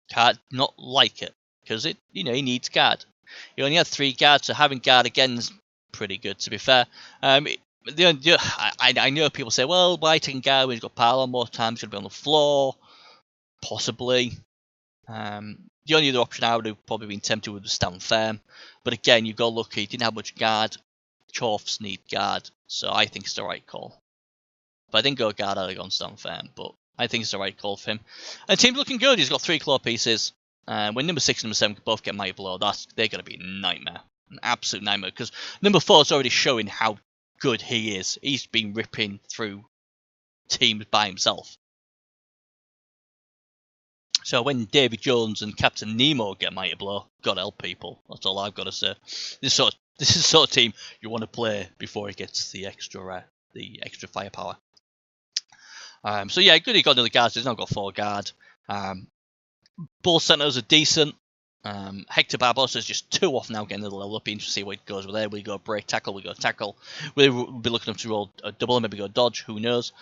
A: can't not like it because he needs guard. He only had 3 guards, so having guard again is pretty good. To be fair, I know people say, well, why taking guard when he's got power more times? He's going to be on the floor, possibly. The only other option I would have probably been tempted with was Stand Firm, but again, you got lucky. He didn't have much guard. Chorfs need guard, so I think it's the right call. But I didn't go guard, I'd have gone Stand Firm, but I think it's the right call for him. And the team's looking good. He's got 3 claw pieces. When number 6 and number 7 can both get Mighty Blow, they're going to be a nightmare. An absolute nightmare. Because number 4 is already showing how good he is. He's been ripping through teams by himself. So when Davy Jones and Captain Nemo get Mighty Blow, God help people. That's all I've got to say. This is the sort of team you want to play before he gets the extra firepower. So yeah, good he got another guard. So he's now got 4 guard. Ball centers are decent. Hector Barbosa is just 2 off now, getting another level up. Be interesting to see what goes with there. We go break tackle, we go tackle. We'll be looking up to roll a double, maybe go dodge. Who knows?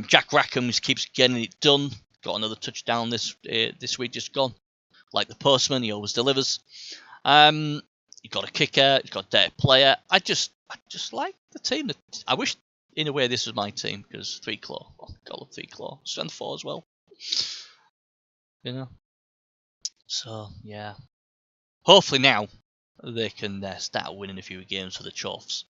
A: Jack Rackham just keeps getting it done. Got another touchdown this week, just gone. Like the postman, he always delivers. He got a kicker. He's got a dirty player. I just like the team. I wish, in a way, this was my team because 3 claw. Oh, God, I love 3 claw. Strength 4 as well. You know. So yeah. Hopefully now they can start winning a few games for the Chuffs.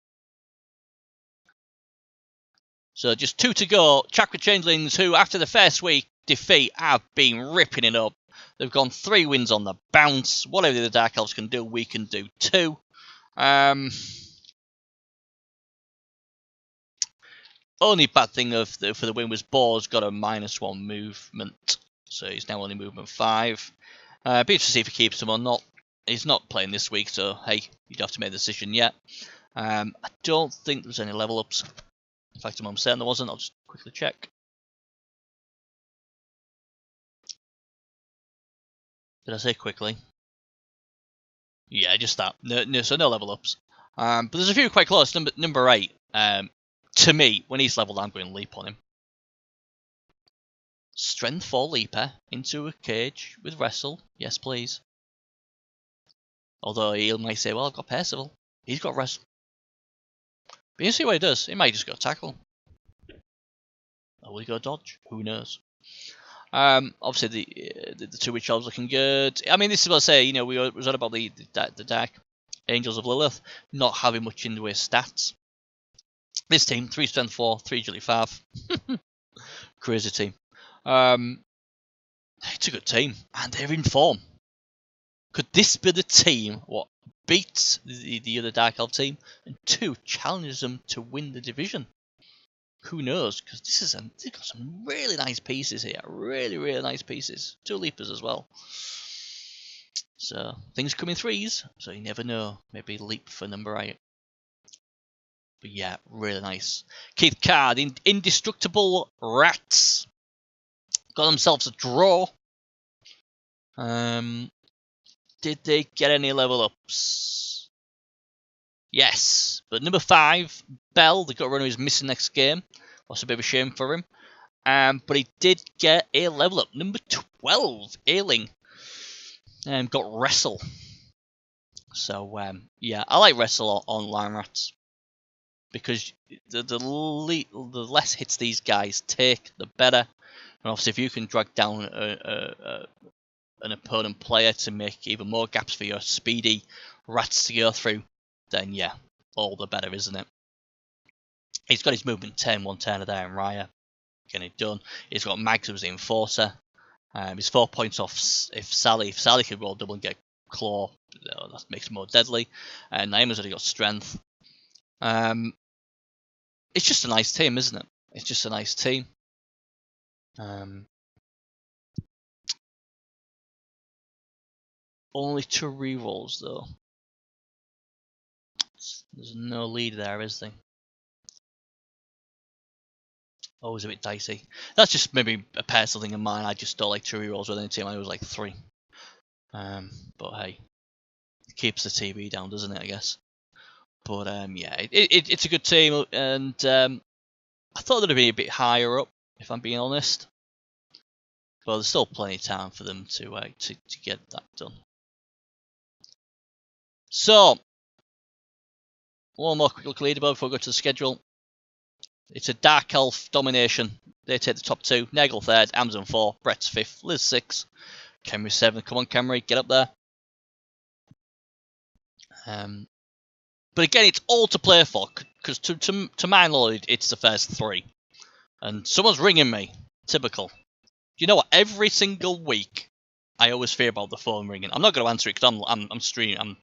A: So just 2 to go. Chakra Changelings, who after the first week defeat have been ripping it up. They've gone 3 wins on the bounce. Whatever the Dark Elves can do, we can do too. Only bad thing for the win was Boar's got a -1 movement. So he's now only movement 5. Be interested to see if he keeps him or not. He's not playing this week, so hey, you don't have to make a decision yet. I don't think there's any level ups. In fact, I'm certain there wasn't. I'll just quickly check. Did I say quickly? Yeah, just that. So no level ups. But there's a few quite close. Number 8. To me, when he's leveled, I'm going to leap on him. Strength 4 leaper into a cage with wrestle. Yes, please. Although he might say, well, I've got Percival. He's got wrestle. But you see what he does. He might just go tackle. Or will he go dodge? Who knows? Obviously, the 2 witch elves looking good. I mean, this is what I say. You know, we was on about the Dark Angels of Lilith not having much in the way of stats. This team, 3 strength 4, 3 agility 5. Crazy team. It's a good team, and they're in form. Could this be the team what beats the other Dark Elf team, and 2 challenges them to win the division? Who knows? Because they've got some really nice pieces here. Really, really nice pieces. 2 leapers as well. So things come in 3s, so you never know. Maybe leap for number 8. But yeah, really nice. Keith Card, Indestructible Rats. Got themselves a draw. Did they get any level ups? Yes. But number 5, Bell, the gut runner, is missing next game. That's a bit of a shame for him. But he did get a level up. Number 12, Ailing. Got Wrestle. So, yeah, I like Wrestle on Line Rats. Because the less hits these guys take, the better. And obviously, if you can drag down an opponent player to make even more gaps for your speedy rats to go through, then yeah, all the better, isn't it? He's got his movement 10, 1 turner there, and Raya getting it done. He's got Mags, who's the enforcer. He's 4 points off if Sally could roll double and get claw, that makes him more deadly. And Naima's already got strength. It's just a nice team, isn't it? It's just a nice team. Only 2 rerolls though. There's no lead there, is there? Always a bit dicey. That's just maybe a personal thing of mine. I just don't like 2 rerolls with any team. I always like 3. But hey, it keeps the TV down, doesn't it? I guess. But yeah, it's a good team, and I thought they'd be a bit higher up, if I'm being honest. But there's still plenty of time for them to get that done. So, one more quick look at leaderboard before we go to the schedule. It's a Dark Elf domination. They take the top 2. Nagel 3rd, Amazon 4, Brett's 5th, Liz 6th, Camry 7th. Come on, Camry, get up there. But again, it's all to play for, because to my knowledge, it's the first 3. And someone's ringing me. Typical. You know what? Every single week, I always fear about the phone ringing. I'm not going to answer it because I'm streaming. I'm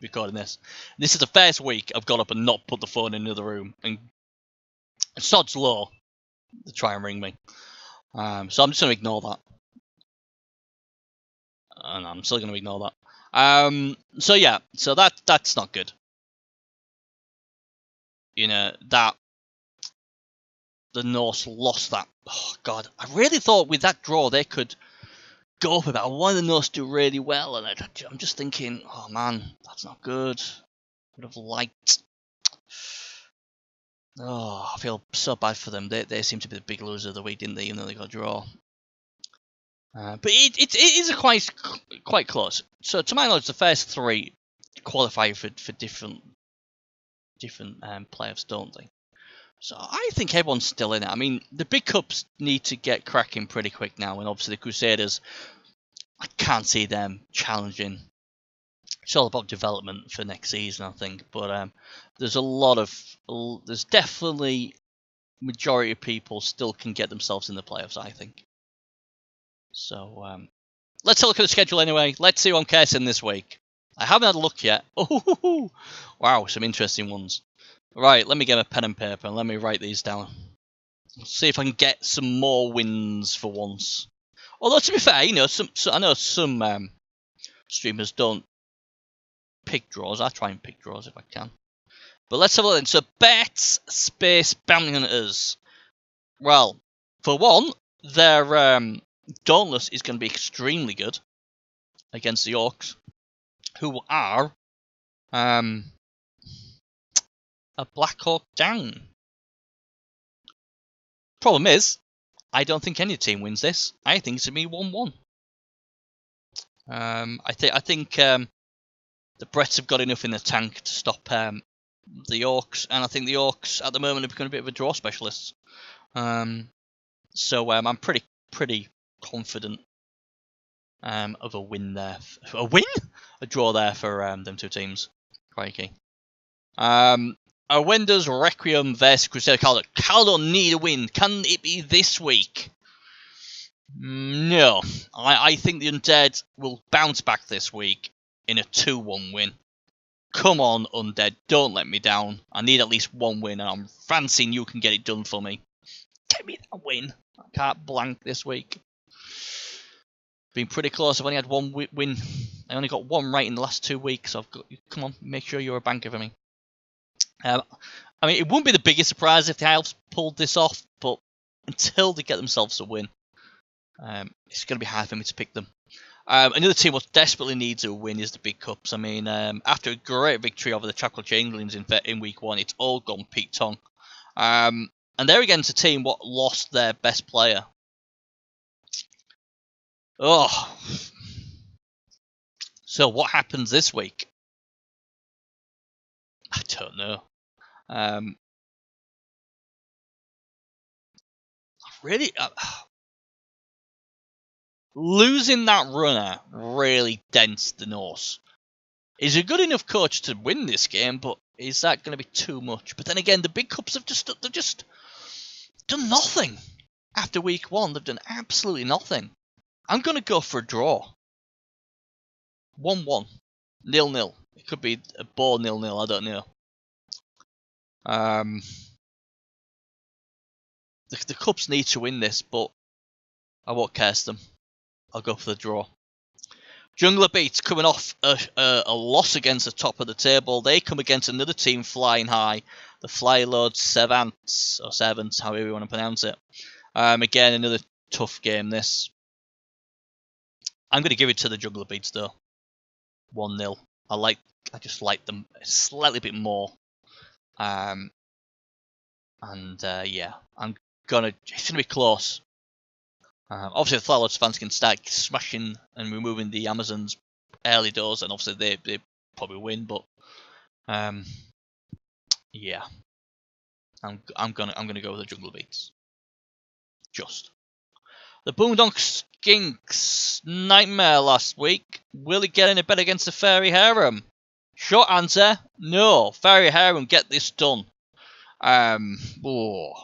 A: recording this. This is the first week I've got up and not put the phone in another room. And sod's law to try and ring me. So I'm just going to ignore that. and I'm still going to ignore that. So yeah, so that's not good. You know, that the Norse lost that. Oh God, I really thought with that draw they could go up a bit. I wanted the Norse to do really well, and I'm just thinking, oh man, that's not good. Would have liked. Oh, I feel so bad for them. They seem to be the big loser of the week, didn't they? Even though they got a draw. But it is quite close. So to my knowledge, the first three qualify for different playoffs, don't they? So I think everyone's still in it. I mean, the big cups need to get cracking pretty quick now, and obviously the Crusaders, I can't see them challenging. It's all about development for next season, I think. But there's definitely majority of people still can get themselves in the playoffs, I think. So let's have a look at the schedule anyway. Let's see who I'm casing this week. I haven't had a look yet. Oh, wow, some interesting ones. Right, let me get a pen and paper and let me write these down. Let's see if I can get some more wins for once. Although to be fair, you know, I know some streamers don't pick draws. I try and pick draws if I can. But let's have a look then. So bets space bounty hunters. Well, for one, their Dauntless is going to be extremely good against the Orcs, who are a Black Hawk down. Problem is, I don't think any team wins this. I think it's going to be 1-1. I think the Bretts have got enough in the tank to stop the Orcs, and I think the Orcs at the moment have become a bit of a draw specialists. So I'm pretty confident of a win there. A win? A draw there for them two teams. Crikey. Wender's Requiem vs Crusader Caldo. Caldo need a win. Can it be this week? No. I think the Undead will bounce back this week in a 2-1 win. Come on, Undead. Don't let me down. I need at least one win, and I'm fancying you can get it done for me. Get me that win. I can't blank this week. Been pretty close. I've only had one win. I only got one right in the last 2 weeks. So I've got. Come on, make sure you're a banker for me. I mean, it wouldn't be the biggest surprise if the Elves pulled this off, but until they get themselves a win, it's going to be hard for me to pick them. Another team what desperately needs a win is the Big Cups. I mean, after a great victory over the Chocolate Changelings in week 1, it's all gone Pete Tong. And they're against a team what lost their best player. Oh. So what happens this week? I don't know. Really, losing that runner really dents the Norse. He's a good enough coach to win this game, but is that going to be too much? But then again, the Big Cups have just done nothing after week 1. They've done absolutely nothing. I'm going to go for a draw. 1-1, 0-0. It could be a ball 0-0. I don't know. The Cubs need to win this, but I won't curse them. I'll go for the draw. Jungler Beats coming off a loss against the top of the table. They come against another team flying high, the Flylord Servants, or Servants, however you want to pronounce it. Again, another tough game. This. I'm going to give it to the Jungler Beats though. 1-0. I just like them a slightly bit more. Yeah, it's gonna be close. Obviously, the Flylords fans can start smashing and removing the Amazons early doors, and obviously they probably win. But yeah, I'm gonna go with the Jungle Beats. Just the Boondock Skinks nightmare last week. Will it get any better against the Fairy Harem? Short answer: no. Fairy Harem get this done. 2-1.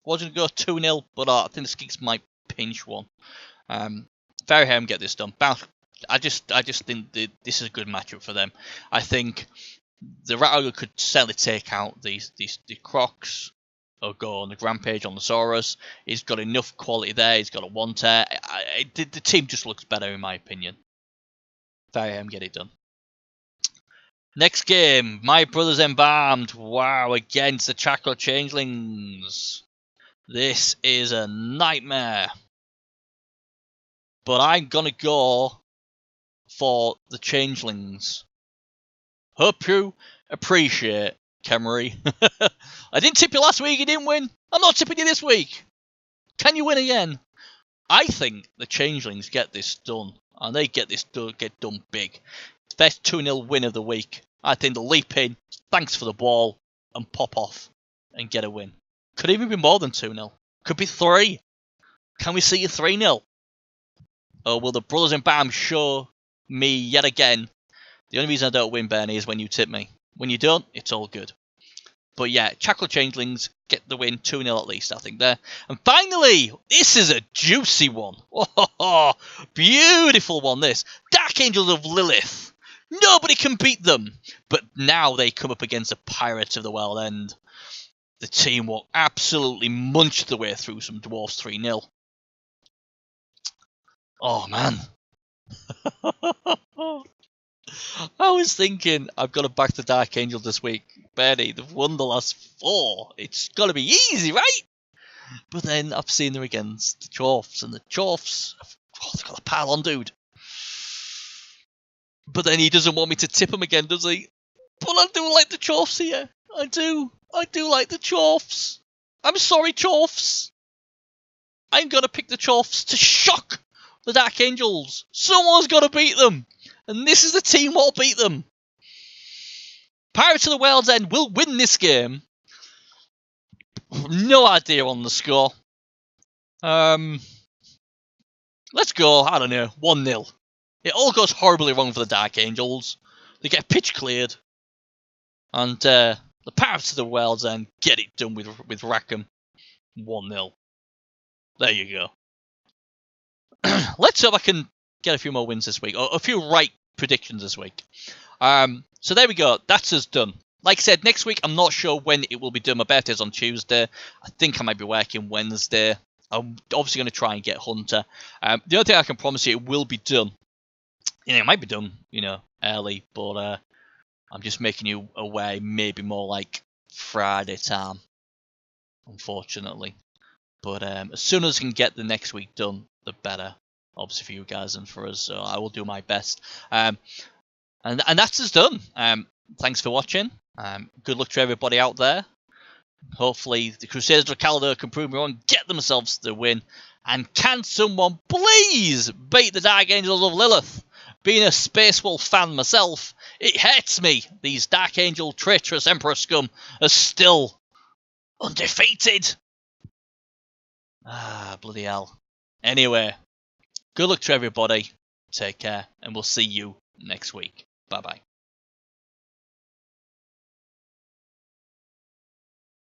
A: Wasn't going to go 2-0, but I think the Skinks might pinch one. Fairy Harem get this done. I just think this is a good matchup for them. I think the Rat Ogre could certainly take out the Crocs. or go on the Rampage on the Saurus. He's got enough quality there. He's got a 1-tear. The team just looks better, in my opinion. If I get it done. Next game, My Brothers Embalmed. Wow, against the Chakra Changelings. This is a nightmare. But I'm going to go for the Changelings. Hope you appreciate, Camry. I didn't tip you last week, you didn't win. I'm not tipping you this week. Can you win again? I think the Changelings get this done. And they get done big. First 2-0 win of the week. I think they'll leap in, thanks for the ball, and pop off and get a win. Could even be more than 2-0. Could be 3. Can we see a 3-0? Or will the Brothers in Bam show me yet again? The only reason I don't win, Bernie, is when you tip me. When you don't, it's all good. But yeah, Chakra Changelings get the win, 2-0 at least, I think there. And finally, this is a juicy one. Oh, beautiful one, this. Dark Angels of Lilith. Nobody can beat them. But now they come up against the Pirates of the World End. The team will absolutely munch their way through some Dwarfs 3-0. Oh, man. I was thinking, I've got to back the Dark Angel this week. Bernie, they've won the last 4. It's got to be easy, right? But then I've seen them against the Dwarfs, and the Dwarfs, they've got a pile on, dude. But then he doesn't want me to tip him again, does he? But I do like the Dwarfs here. I do like the Dwarfs. I'm sorry, Dwarfs. I'm going to pick the Dwarfs to shock the Dark Angels. Someone's got to beat them. And this is the team that will beat them. Pirates of the World's End will win this game. No idea on the score. Let's go, I don't know, 1-0. It all goes horribly wrong for the Dark Angels. They get pitch cleared. And the Pirates of the World's End get it done with Rackham. 1-0. There you go. Let's hope I can get a few more wins this week, or a few right predictions this week. So there we go. That's us done. Like I said, next week I'm not sure when it will be done. My birthday's on Tuesday. I think I might be working Wednesday. I'm obviously going to try and get Hunter. The only thing I can promise you, it will be done. It might be done, early, but I'm just making you aware. Maybe more like Friday time, unfortunately. But as soon as I can get the next week done, the better. Obviously for you guys and for us, so I will do my best. And that's us done. Thanks for watching. Good luck to everybody out there. Hopefully the Crusaders of Calder can prove me wrong, get themselves the win. And can someone please beat the Dark Angels of Lilith? Being a Space Wolf fan myself, it hurts me. These Dark Angel traitorous Emperor scum are still undefeated. Bloody hell. Anyway. Good luck to everybody. Take care, and we'll see you next week. Bye-bye.